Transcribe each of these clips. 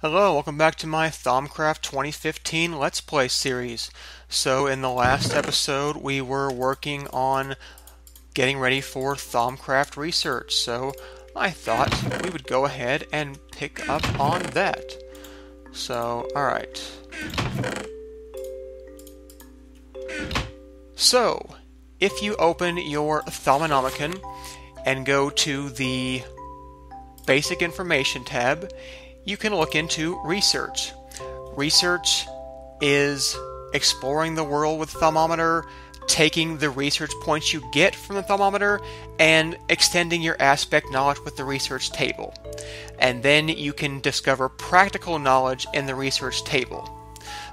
Hello, welcome back to my Thaumcraft 2015 Let's Play series. So in the last episode we were working on getting ready for Thaumcraft research, so I thought we would go ahead and pick up on that. So, alright. So, if you open your Thaumonomicon and go to the Basic Information tab, you can look into Research. Research is exploring the world with Thaumometer, taking the research points you get from the Thaumometer, and extending your aspect knowledge with the research table. And then you can discover practical knowledge in the research table.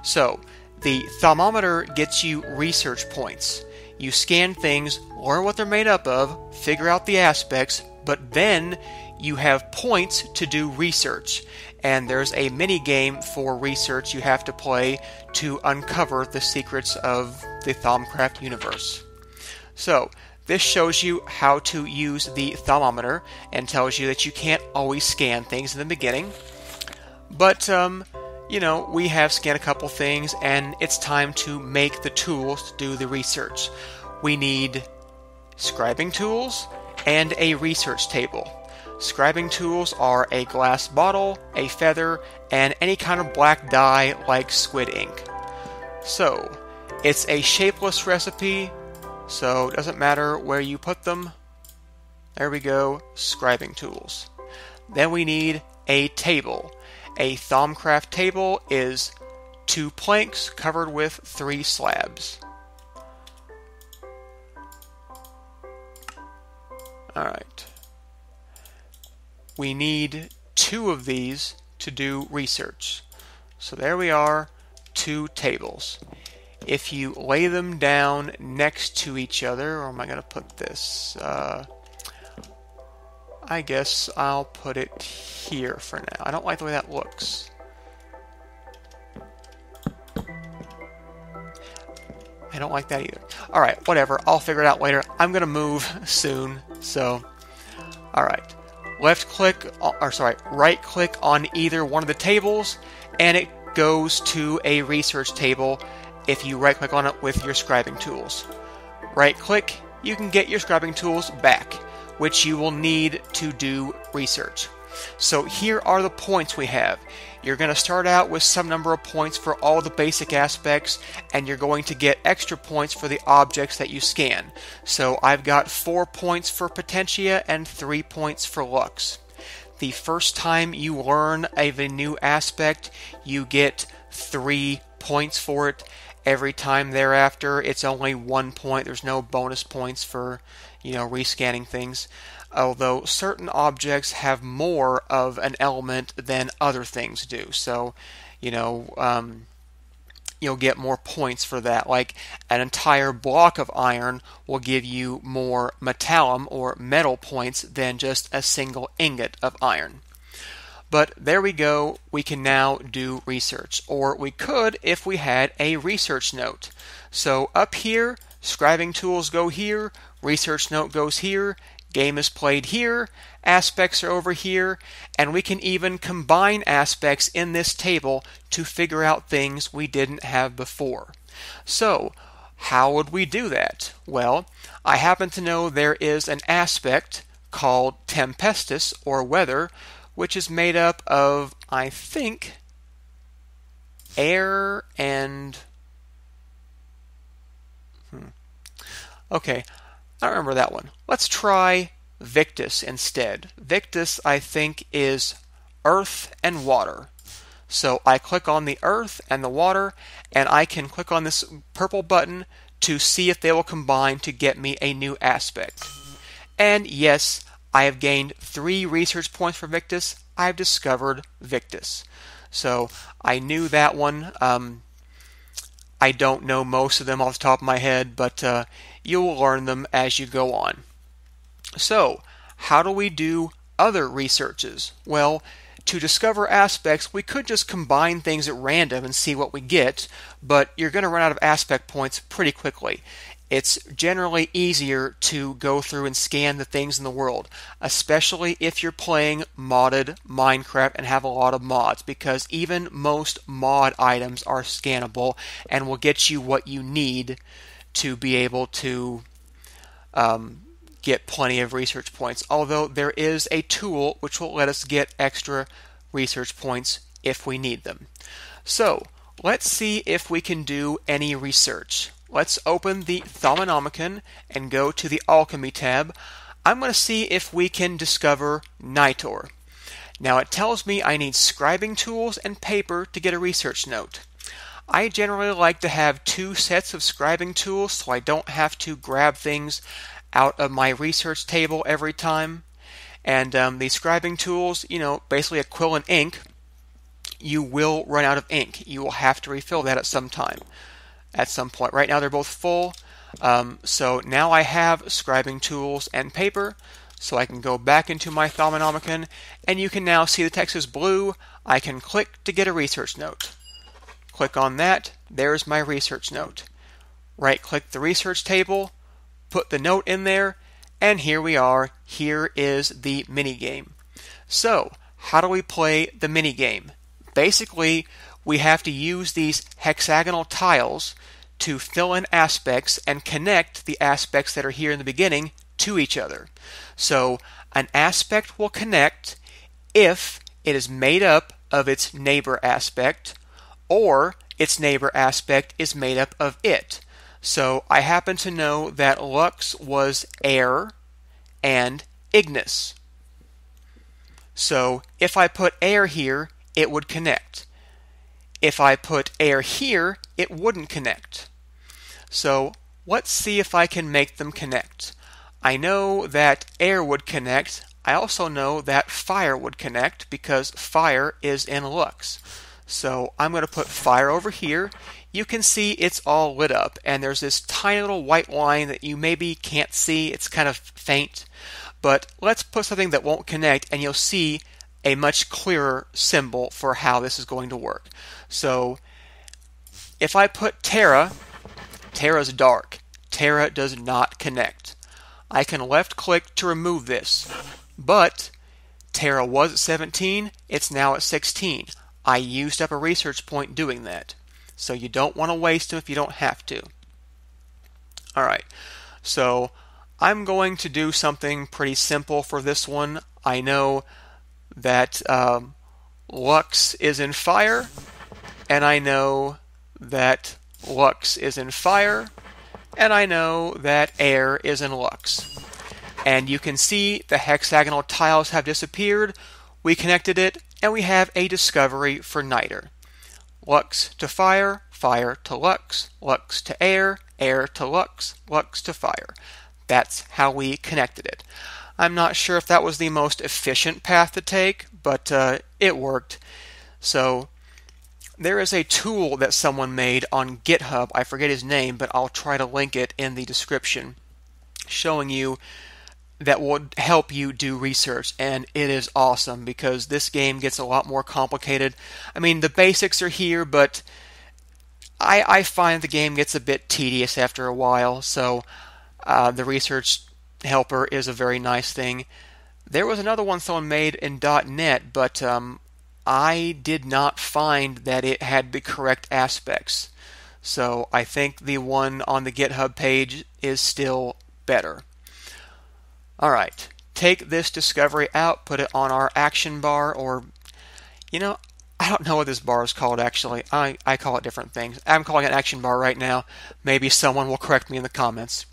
So, the Thaumometer gets you research points. You scan things, learn what they're made up of, figure out the aspects, but then you have points to do research. And there's a mini game for research you have to play to uncover the secrets of the Thaumcraft universe. So, this shows you how to use the Thaumometer and tells you that you can't always scan things in the beginning. But, we have scanned a couple things and it's time to make the tools to do the research. We need Scribing Tools and a research table. Scribing tools are a glass bottle, a feather, and any kind of black dye like squid ink. So, it's a shapeless recipe, so it doesn't matter where you put them. There we go, scribing tools. Then we need a table. A Thaumcraft table is 2 planks covered with 3 slabs. Alright. We need 2 of these to do research. So there we are, 2 tables. If you lay them down next to each other, or am I going to put this? I guess I'll put it here for now. I don't like the way that looks. I don't like that either. Alright, whatever. I'll figure it out later. I'm going to move soon, so... Alright. Right click on either one of the tables, and it goes to a research table if you right click on it with your scribing tools. Right click, you can get your scribing tools back, which you will need to do research. So here are the points we have. You're going to start out with some number of points for all the basic aspects, and you're going to get extra points for the objects that you scan. So I've got 4 points for Potentia and 3 points for Lux. The first time you learn a new aspect, you get 3 points for it. Every time thereafter, it's only 1 point. There's no bonus points for, rescanning things. Although certain objects have more of an element than other things do. So, you'll get more points for that. Like an entire block of iron will give you more metallum or metal points than just a single ingot of iron. But there we go, we can now do research. Or we could if we had a research note. So up here, scribing tools go here, research note goes here, game is played here, aspects are over here, and we can even combine aspects in this table to figure out things we didn't have before. So, how would we do that? Well, I happen to know there is an aspect called Tempestus, or weather, which is made up of, I think, air and... Okay, I don't remember that one. Let's try Victus instead. Victus, I think, is earth and water. So I click on the earth and the water, and I can click on this purple button to see if they will combine to get me a new aspect. And yes, I have gained 3 research points for Victus. I've discovered Victus. So I knew that one. I don't know most of them off the top of my head, but you'll learn them as you go on. So, how do we do other researches? Well, to discover aspects, we could just combine things at random and see what we get, but you're going to run out of aspect points pretty quickly. it's generally easier to go through and scan the things in the world, especially if you're playing modded Minecraft and have a lot of mods, because even most mod items are scannable and will get you what you need to be able to get plenty of research points. Although there is a tool which will let us get extra research points if we need them. So let's see if we can do any research. Let's open the Thaumcraft and go to the Alchemy tab. I'm going to see if we can discover Nitor. Now it tells me I need Scribing Tools and paper to get a research note. I generally like to have 2 sets of Scribing Tools so I don't have to grab things out of my research table every time. And the Scribing Tools, basically a quill and ink, you will run out of ink. You will have to refill that at some point. Right now they're both full. So now I have Scribing Tools and paper, so I can go back into my Thaumcraft, and you can now see the text is blue. I can click to get a research note. Click on that. There's my research note. Right click the research table, put the note in there, and here we are. Here is the minigame. So how do we play the minigame? Basically, we have to use these hexagonal tiles to fill in aspects and connect the aspects that are here in the beginning to each other. So an aspect will connect if it is made up of its neighbor aspect, or its neighbor aspect is made up of it. So I happen to know that Lux was air and Ignis. So if I put air here, it would connect. If I put air here, it wouldn't connect. So let's see if I can make them connect. I know that air would connect. I also know that fire would connect because fire is in Lux. So I'm going to put fire over here. You can see it's all lit up, and there's this tiny little white line that you maybe can't see. It's kind of faint. But let's put something that won't connect, and you'll see a much clearer symbol for how this is going to work. So if I put Terra, Terra's dark. Terra does not connect. I can left click to remove this, but Terra was at 17, it's now at 16. I used up a research point doing that. So you don't want to waste them if you don't have to. Alright, so I'm going to do something pretty simple for this one. I know that Lux is in fire, and I know that Lux is in fire, and I know that air is in Lux. And you can see the hexagonal tiles have disappeared. We connected it, and we have a discovery for Niter. Lux to fire, fire to Lux, Lux to air, air to Lux, Lux to fire. That's how we connected it. I'm not sure if that was the most efficient path to take, but it worked. So there is a tool that someone made on GitHub. I forget his name, but I'll try to link it in the description, showing you that will help you do research, and it is awesome because this game gets a lot more complicated. I mean, the basics are here, but I find the game gets a bit tedious after a while, so the research helper is a very nice thing. There was another one someone made in .NET, but I did not find that it had the correct aspects. So I think the one on the GitHub page is still better. Alright, take this discovery out, put it on our action bar, or, I don't know what this bar is called actually. I call it different things. I'm calling it action bar right now. Maybe someone will correct me in the comments.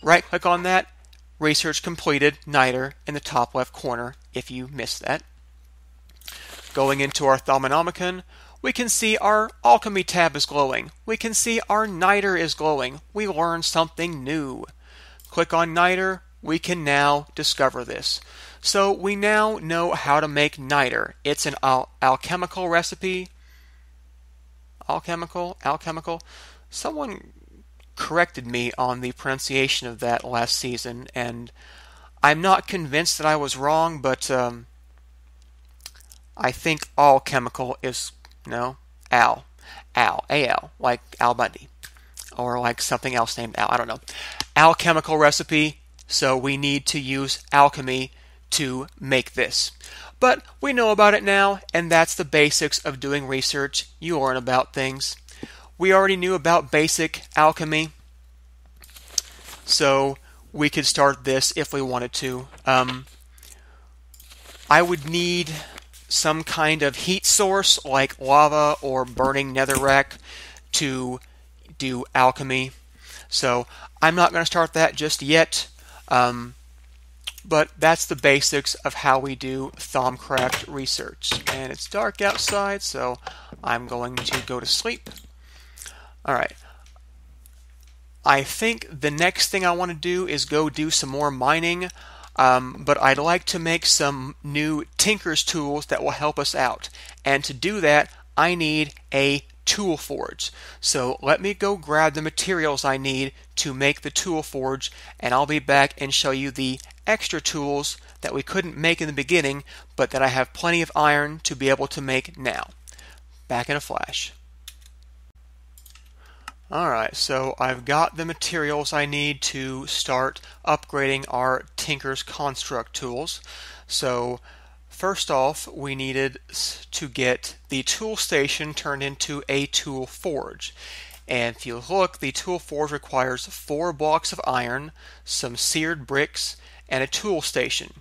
Right click on that, research completed, Niter, in the top left corner if you missed that. Going into our Thaumcraft, we can see our Alchemy tab is glowing. We can see our Niter is glowing. We learned something new. Click on Niter. We can now discover this. So we now know how to make Niter. It's an alchemical recipe. Alchemical? Someone corrected me on the pronunciation of that last season, and I'm not convinced that I was wrong, but I think alchemical is, no, A-L, like Al Bundy. or like something else named Al, I don't know. Alchemical recipe, so we need to use alchemy to make this. But we know about it now, and that's the basics of doing research. You learn about things. We already knew about basic alchemy, so we could start this if we wanted to. I would need some kind of heat source like lava or burning netherrack to do alchemy. So I'm not going to start that just yet, but that's the basics of how we do Thaumcraft research. And it's dark outside, so I'm going to go to sleep. Alright. I think the next thing I want to do is go do some more mining, but I'd like to make some new Tinker's tools that will help us out. And to do that, I need a tool forge. So let me go grab the materials I need to make the tool forge, and I'll be back and show you the extra tools that we couldn't make in the beginning, but that I have plenty of iron to be able to make now. Back in a flash. Alright, so I've got the materials I need to start upgrading our Tinker's Construct tools. So first off, we needed to get the tool station turned into a tool forge. And if you look, the tool forge requires 4 blocks of iron, some seared bricks, and a tool station.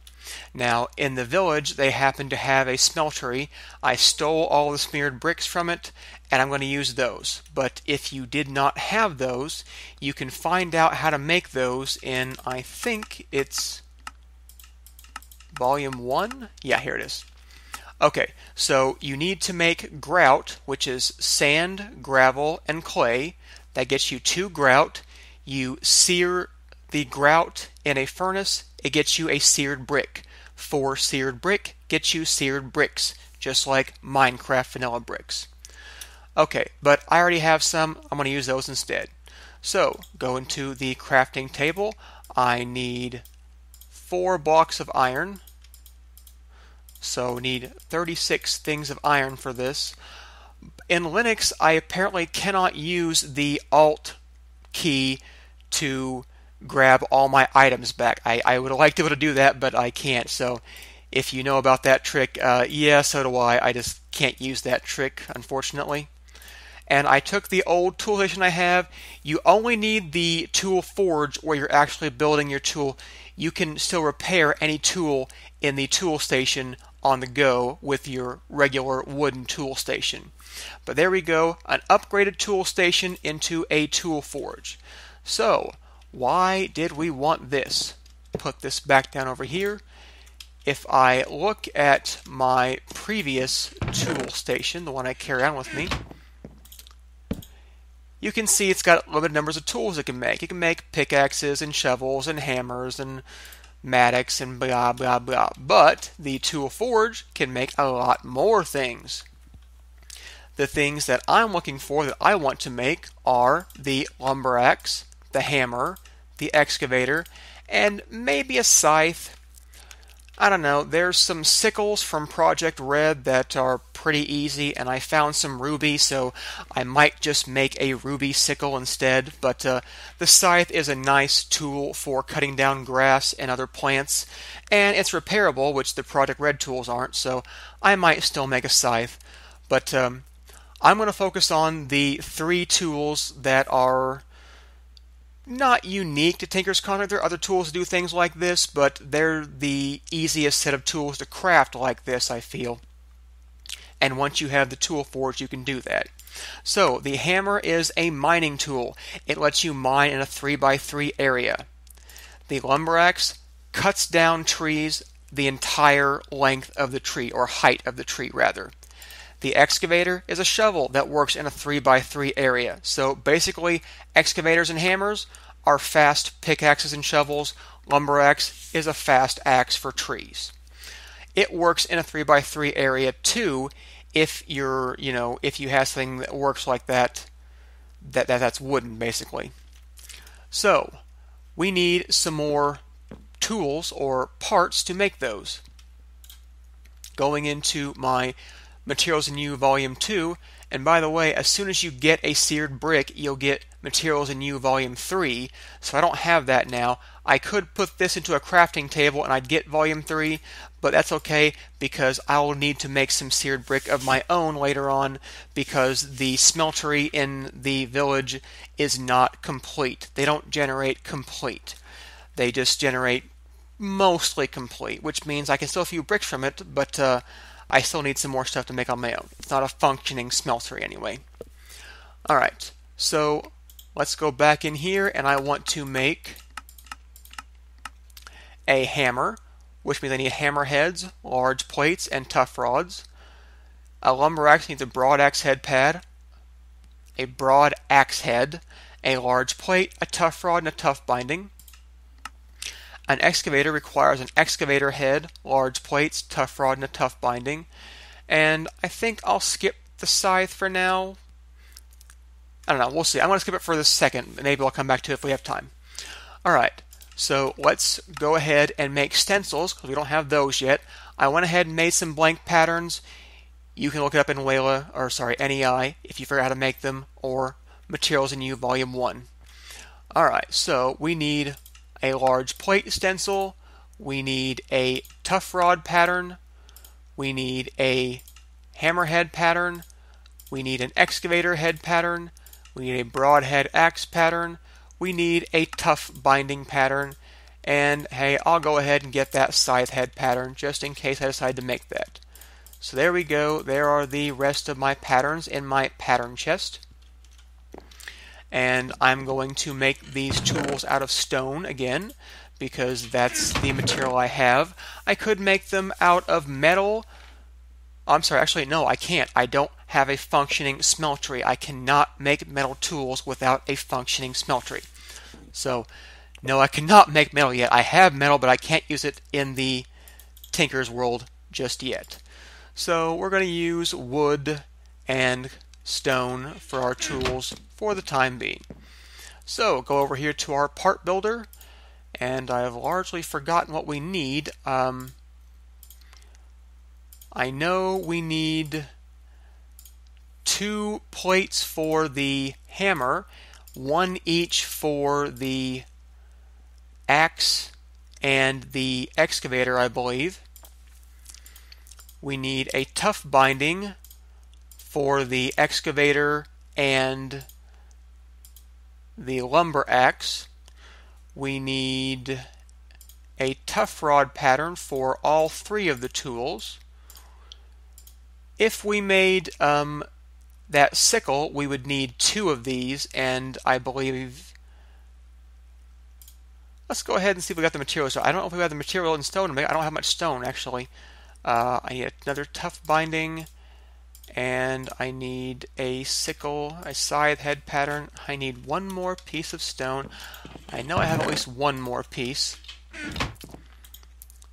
Now, in the village, they happen to have a smeltery. I stole all the smeared bricks from it, and I'm going to use those. But if you did not have those, you can find out how to make those in, I think it's Volume 1? Yeah, here it is. Okay, so you need to make grout, which is sand, gravel, and clay. That gets you 2 grout. You sear the grout in a furnace, it gets you a seared brick. 4 seared brick gets you seared bricks, just like Minecraft vanilla bricks. Okay, but I already have some. I'm going to use those instead. So, go into the crafting table. I need 4 blocks of iron. So, need 36 things of iron for this. In Linux, I apparently cannot use the Alt key to grab all my items back. I would have liked to be able to do that, but I can't. So if you know about that trick, yeah, so do I. I just can't use that trick, unfortunately. And I took the old tool station I have. You only need the tool forge where you're actually building your tool. You can still repair any tool in the tool station on the go with your regular wooden tool station. But there we go, an upgraded tool station into a tool forge. So, why did we want this? Put this back down over here. If I look at my previous tool station, the one I carry on with me, you can see it's got limited numbers of tools it can make. It can make pickaxes and shovels and hammers and mattocks and blah blah blah. But the tool forge can make a lot more things. The things that I'm looking for that I want to make are the lumber axe, the hammer, the excavator, and maybe a scythe. I don't know, there's some sickles from Project Red that are pretty easy, and I found some ruby, so I might just make a ruby sickle instead. But the scythe is a nice tool for cutting down grass and other plants, and it's repairable, which the Project Red tools aren't, so I might still make a scythe. But I'm going to focus on the 3 tools that are not unique to Tinker's Construct. There are other tools to do things like this, but they're the easiest set of tools to craft like this, I feel. And once you have the tool forge, you can do that. So, the hammer is a mining tool. It lets you mine in a 3x3 area. The lumber axe cuts down trees the entire length of the tree, or height of the tree, rather. The excavator is a shovel that works in a 3x3 area. So basically, excavators and hammers are fast pickaxes and shovels. Lumber axe is a fast axe for trees. It works in a 3x3 area too if if you have something that works like that's wooden, basically. So, we need some more tools or parts to make those. Going into my Materials in You Volume 2, and by the way, as soon as you get a seared brick, you'll get Materials in U Volume 3, so I don't have that now. I could put this into a crafting table and I'd get Volume 3, but that's okay because I'll need to make some seared brick of my own later on because the smeltery in the village is not complete. They don't generate complete. They just generate mostly complete, which means I can still few bricks from it, but I still need some more stuff to make on my own. It's not a functioning smeltery anyway. Alright, so let's go back in here and I want to make a hammer, which means I need hammer heads, large plates, and tough rods. A lumber axe needs a broad axe head pad, a broad axe head, a large plate, a tough rod, and a tough binding. An excavator requires an excavator head, large plates, tough rod, and a tough binding. And I think I'll skip the scythe for now. I don't know, we'll see. I'm going to skip it for the second. Maybe I'll come back to it if we have time. Alright, so let's go ahead and make stencils, because we don't have those yet. I went ahead and made some blank patterns. You can look it up in NEI if you forgot how to make them, or Materials in U Volume 1. Alright, so we need a large plate stencil, we need a tough rod pattern, we need a hammerhead pattern, we need an excavator head pattern, we need a broadhead axe pattern, we need a tough binding pattern, and hey, I'll go ahead and get that scythe head pattern just in case I decide to make that. So there we go, there are the rest of my patterns in my pattern chest. And I'm going to make these tools out of stone again, because that's the material I have. I could make them out of metal. I'm sorry, actually, no, I can't. I don't have a functioning smeltery. I cannot make metal tools without a functioning smeltery. So, no, I cannot make metal yet. I have metal, but I can't use it in the Tinker's world just yet. So, we're going to use wood and stone for our tools for the time being. So go over here to our part builder, and I have largely forgotten what we need. I know we need 2 plates for the hammer, 1 each for the axe and the excavator, I believe. We need a tough binding for the excavator and the lumber axe. We need a tough rod pattern for all 3 of the tools. If we made that sickle, we would need 2 of these, and I believe... Let's go ahead and see if we got the materials. I don't know if we have the material in stone to make. I don't have much stone, actually. I need another tough binding, and I need a sickle, a scythe head pattern. I need 1 more piece of stone. I know I have at least 1 more piece.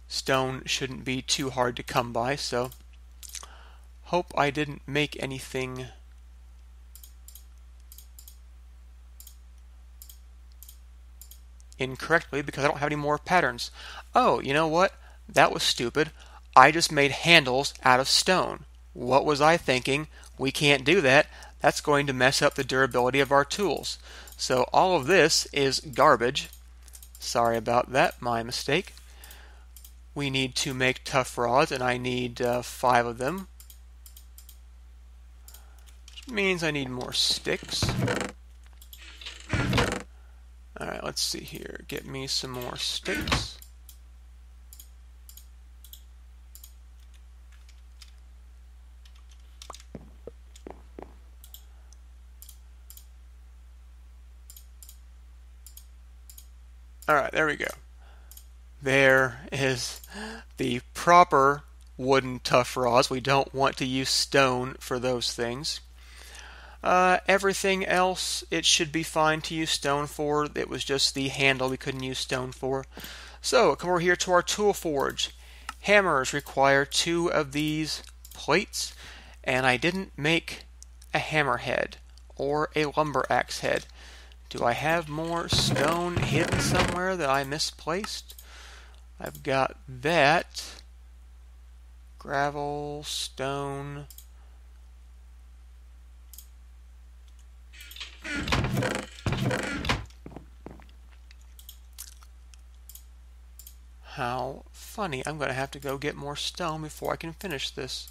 Stone shouldn't be too hard to come by, so hope I didn't make anything incorrectly because I don't have any more patterns. Oh, you know what? That was stupid. I just made handles out of stone. What was I thinking? We can't do that. That's going to mess up the durability of our tools. So all of this is garbage. Sorry about that, my mistake. We need to make tough rods, and I need 5 of them. Which means I need more sticks. Alright, let's see here. Get me some more sticks. Alright, there we go. There is the proper wooden tough rods. We don't want to use stone for those things. Everything else, it should be fine to use stone for. It was just the handle we couldn't use stone for. So, come over here to our tool forge. Hammers require 2 of these plates, and I didn't make a hammer head or a lumber axe head. Do I have more stone hidden somewhere that I misplaced? I've got that. Gravel, stone. funny. I'm going to have to go get more stone before I can finish this.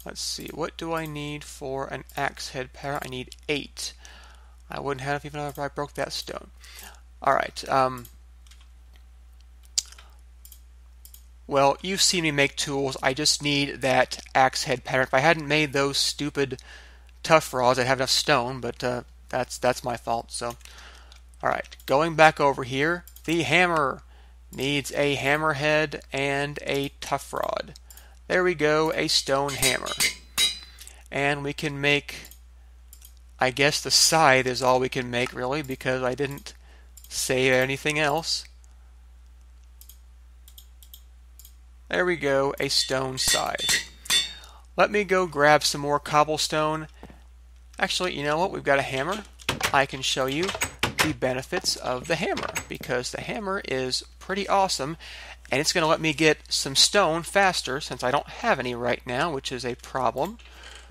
Let's see, what do I need for an axe head pattern? I need 8. I wouldn't have even if I broke that stone. Alright, well, you've seen me make tools. I just need that axe head pattern. If I hadn't made those stupid tough rods, I'd have enough stone, but that's my fault. So, alright, going back over here, the hammer needs a hammer head and a tough rod. There we go, a stone hammer. And we can make, I guess the scythe is all we can make really, because I didn't save anything else. There we go, a stone scythe. Let me go grab some more cobblestone. Actually, you know what? We've got a hammer. I can show you the benefits of the hammer, because the hammer is pretty awesome, and it's going to let me get some stone faster since I don't have any right now, which is a problem.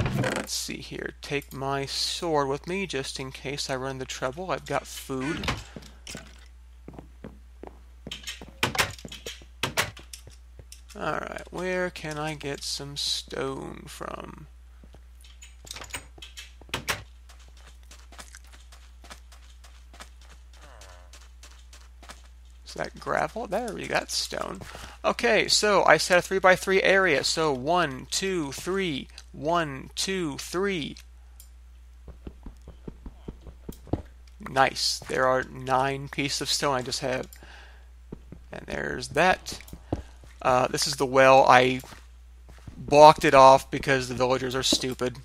Let's see here. Take my sword with me just in case I run into trouble. I've got food. Alright, where can I get some stone from? Is that gravel? There we got stone. Okay, so I set a 3x3 area. So 1, 2, 3, 1, 2, 3. Nice. There are 9 pieces of stone I just have. And there's that. This is the well. I blocked it off because the villagers are stupid.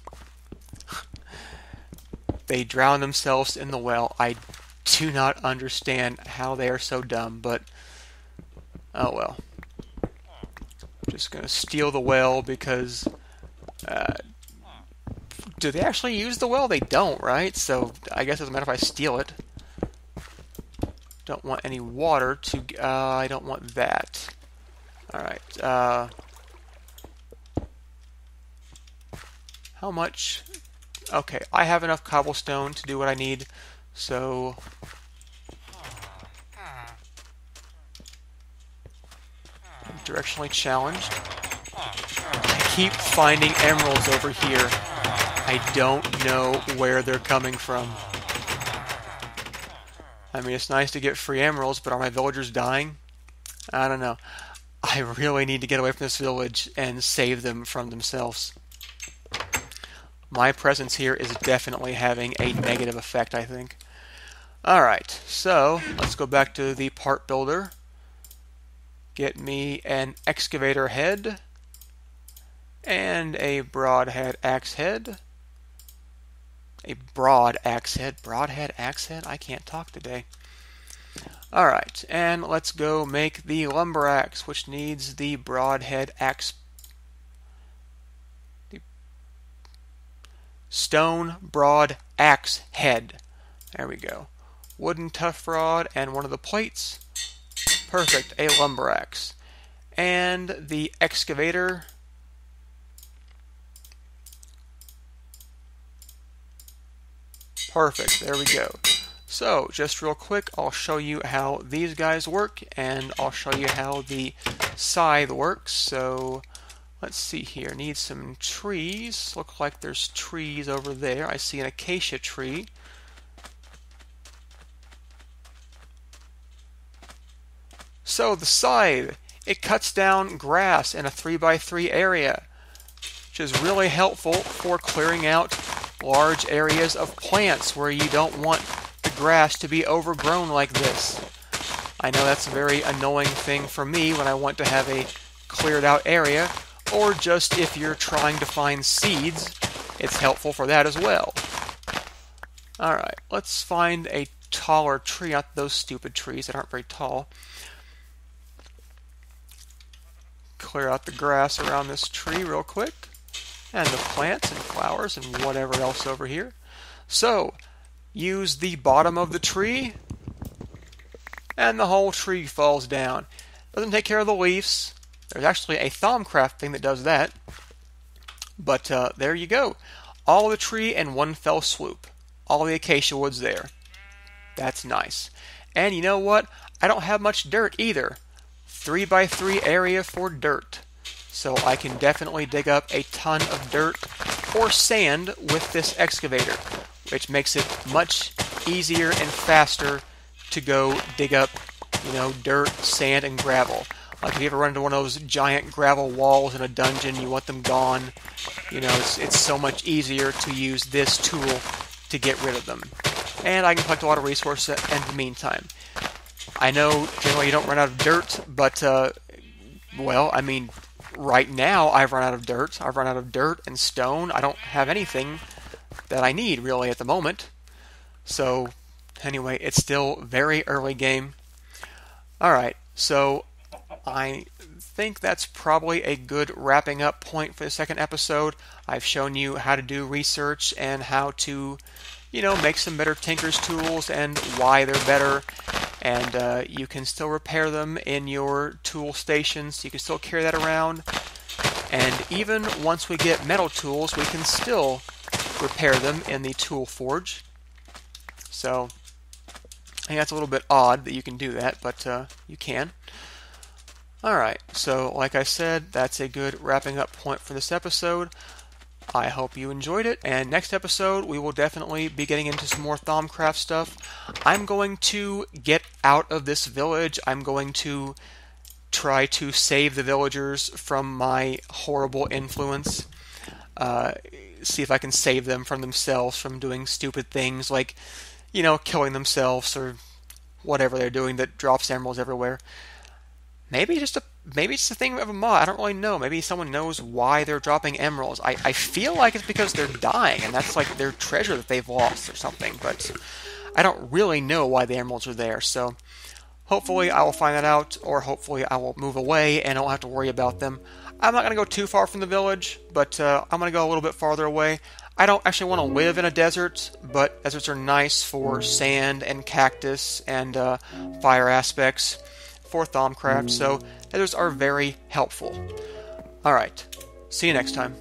They drown themselves in the well. I do not understand how they are so dumb, but oh well. I'm just going to steal the well because do they actually use the well? They don't, right? So I guess it doesn't matter if I steal it. Don't want any water to... I don't want that. Alright, how much? Okay, I have enough cobblestone to do what I need, so... I'm directionally challenged. I keep finding emeralds over here. I don't know where they're coming from. I mean, it's nice to get free emeralds, but are my villagers dying? I don't know. I really need to get away from this village and save them from themselves. My presence here is definitely having a negative effect, I think. Alright, so let's go back to the part builder. Get me an excavator head and a broadhead axe head. A broad axe head. Broadhead axe head? I can't talk today. Alright, and let's go make the lumber axe, which needs the broadhead axe. The stone broad axe head. There we go. Wooden tough rod and one of the plates. Perfect, a lumber axe. And the excavator. Perfect, there we go. So, just real quick, I'll show you how these guys work, and I'll show you how the scythe works. So, let's see here. Need some trees. Look like there's trees over there. I see an acacia tree. So, the scythe, it cuts down grass in a 3x3 area, which is really helpful for clearing out large areas of plants where you don't want the grass to be overgrown like this. I know that's a very annoying thing for me when I want to have a cleared out area, or just if you're trying to find seeds, it's helpful for that as well. Alright, let's find a taller tree, not those stupid trees that aren't very tall. Clear out the grass around this tree real quick, and the plants and flowers and whatever else over here. So, use the bottom of the tree, and the whole tree falls down. Doesn't take care of the leaves. There's actually a Thaumcraft thing that does that. But there you go. All the tree in one fell swoop. All the acacia wood's there. That's nice. And you know what? I don't have much dirt either. 3x3 area for dirt. So I can definitely dig up a ton of dirt or sand with this excavator, which makes it much easier and faster to go dig up, dirt, sand, and gravel. Like if you ever run into one of those giant gravel walls in a dungeon, you want them gone, it's so much easier to use this tool to get rid of them. And I can collect a lot of resources in the meantime. I know generally you don't run out of dirt, but, right now I've run out of dirt. I've run out of dirt and stone. I don't have anything that I need really at the moment. So anyway, it's still very early game. Alright, so I think that's probably a good wrapping up point for the second episode. I've shown you how to do research and how to, make some better Tinker's tools and why they're better. And you can still repair them in your tool stations. You can still carry that around. And even once we get metal tools, we can still repair them in the tool forge. So I think that's a little bit odd that you can do that, but you can. Alright, so like I said, that's a good wrapping up point for this episode. I hope you enjoyed it, and next episode we will definitely be getting into some more Thaumcraft stuff. I'm going to get out of this village. I'm going to try to save the villagers from my horrible influence. See if I can save them from themselves, from doing stupid things like, killing themselves or whatever they're doing that drops emeralds everywhere. Maybe it's a thing of a mod. I don't really know. Maybe someone knows why they're dropping emeralds. I feel like it's because they're dying, and that's like their treasure that they've lost or something. But I don't really know why the emeralds are there. So hopefully I will find that out, or hopefully I will move away and I won't have to worry about them. I'm not going to go too far from the village, but I'm going to go a little bit farther away. I don't actually want to live in a desert, but deserts are nice for sand and cactus and fire aspects for Thaumcraft, so deserts are very helpful. Alright, see you next time.